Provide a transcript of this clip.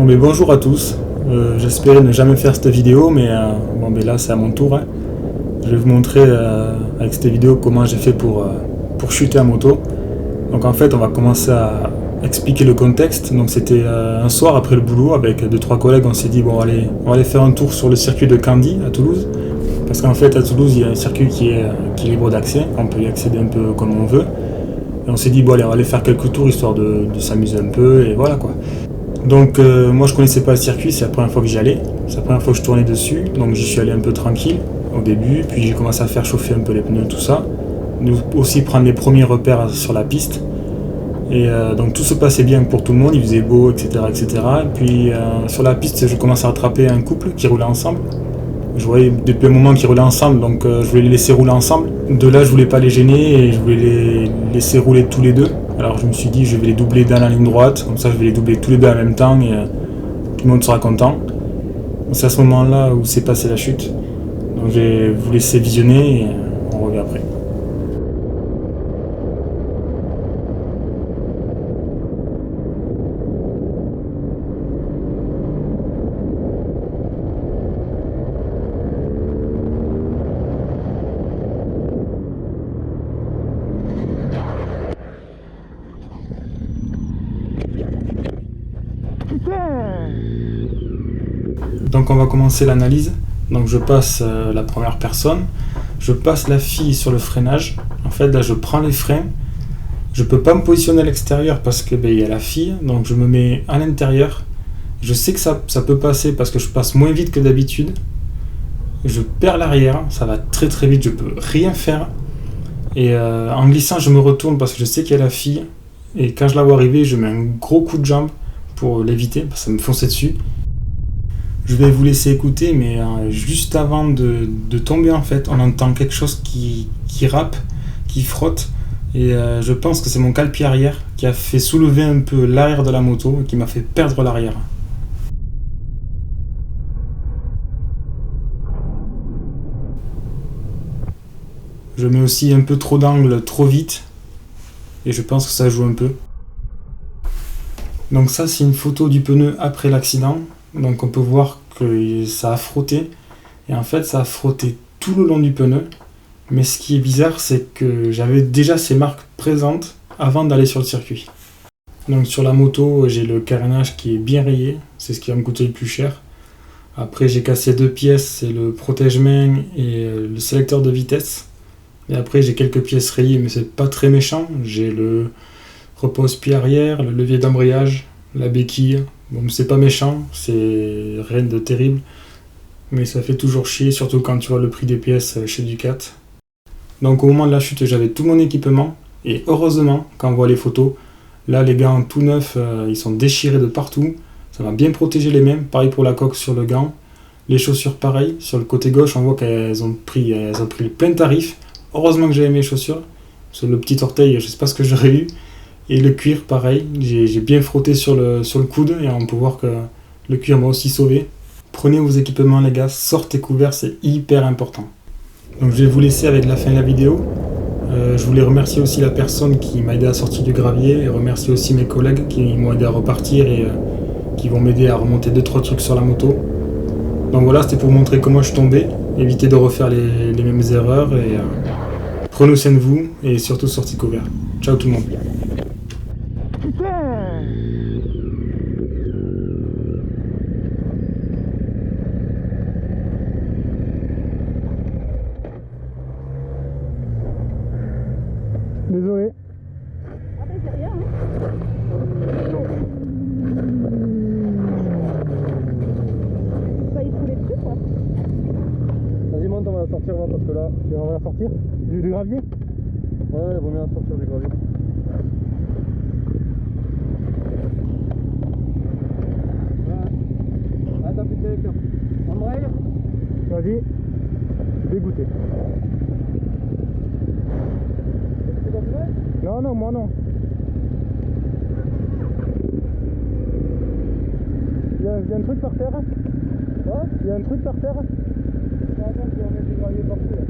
Bon mais bonjour à tous, j'espérais ne jamais faire cette vidéo mais là c'est à mon tour. Je vais vous montrer avec cette vidéo comment j'ai fait pour chuter à moto. Donc en fait on va commencer à expliquer le contexte. Donc c'était un soir après le boulot avec 2-3 collègues, on s'est dit bon allez, on va aller faire un tour sur le circuit de Candy à Toulouse. Parce qu'en fait à Toulouse il y a un circuit qui est libre d'accès, on peut y accéder un peu comme on veut. Et on s'est dit bon allez on va aller faire quelques tours histoire de s'amuser un peu et voilà quoi. Donc moi je connaissais pas le circuit, c'est la première fois que j'y allais, c'est la première fois que je tournais dessus, donc j'y suis allé un peu tranquille au début, puis j'ai commencé à faire chauffer un peu les pneus, tout ça, aussi prendre les premiers repères sur la piste, et donc tout se passait bien pour tout le monde, il faisait beau, etc. etc. Et puis sur la piste je commence à rattraper un couple qui roulait ensemble, je voyais depuis un moment qu'ils roulaient ensemble, donc je voulais les laisser rouler ensemble, de là je voulais pas les gêner et je voulais les laisser rouler tous les deux. Alors je me suis dit je vais les doubler dans la ligne droite, comme ça je vais les doubler tous les deux en même temps et tout le monde sera content. C'est à ce moment-là où s'est passée la chute. Donc je vais vous laisser visionner et on revient après. Donc on va commencer l'analyse. Donc je passe la première personne, je passe la fille sur le freinage. En fait là je prends les freins, je peux pas me positionner à l'extérieur parce que il y a la fille, donc je me mets à l'intérieur. Je sais que ça peut passer parce que je passe moins vite que d'habitude. Je perds l'arrière, ça va très très vite, je peux rien faire. Et en glissant je me retourne parce que je sais qu'il y a la fille. Et quand je la vois arriver, je mets un gros coup de jambe pour l'éviter, parce que ça me fonçait dessus. Je vais vous laisser écouter, mais juste avant de tomber, en fait, on entend quelque chose qui rappe, qui frotte. Et je pense que c'est mon cale-pied arrière qui a fait soulever un peu l'arrière de la moto et qui m'a fait perdre l'arrière. Je mets aussi un peu trop d'angle trop vite. Et je pense que ça joue un peu. Donc ça, c'est une photo du pneu après l'accident. Donc on peut voir que ça a frotté. Et en fait, ça a frotté tout le long du pneu. Mais ce qui est bizarre, c'est que j'avais déjà ces marques présentes avant d'aller sur le circuit. Donc sur la moto, j'ai le carénage qui est bien rayé. C'est ce qui va me coûter le plus cher. Après, j'ai cassé 2 pièces. C'est le protège-main et le sélecteur de vitesse. Et après, j'ai quelques pièces rayées, mais c'est pas très méchant. J'ai le repose-pied arrière, le levier d'embrayage, la béquille. Bon, c'est pas méchant, c'est rien de terrible, mais ça fait toujours chier, surtout quand tu vois le prix des pièces chez Ducat. Donc au moment de la chute, j'avais tout mon équipement, et heureusement, quand on voit les photos, là les gants tout neufs, ils sont déchirés de partout. Ça m'a bien protégé les mains, pareil pour la coque sur le gant. Les chaussures pareil, sur le côté gauche, on voit qu'elles ont pris plein tarif. Heureusement que j'avais mes chaussures, sur le petit orteil, je sais pas ce que j'aurais eu. Et le cuir, pareil, j'ai bien frotté sur le coude et on peut voir que le cuir m'a aussi sauvé. Prenez vos équipements les gars, sortez couverts, c'est hyper important. Donc je vais vous laisser avec la fin de la vidéo. Je voulais remercier aussi la personne qui m'a aidé à sortir du gravier et remercier aussi mes collègues qui m'ont aidé à repartir et qui vont m'aider à remonter 2-3 trucs sur la moto. Donc voilà, c'était pour vous montrer comment je suis tombé, éviter de refaire les mêmes erreurs et prenez soin de vous et surtout sortez couverts. Ciao tout le monde. Désolé. Ah ben c'est rien Ça y trouve les trucs quoi. Vas-y monte, on va la sortir là, parce que là, on va la sortir du gravier. Ouais, il vaut mieux la sortir du gravier. Ouais. Ah t'as plus de sélection. Embraye. Vas-y. Dégoûté. C'est pas vrai? Non, non, moi non. Il y a un truc par terre. Quoi? Il y a un truc par terre. Attends, je vais remettre du gravier partout là.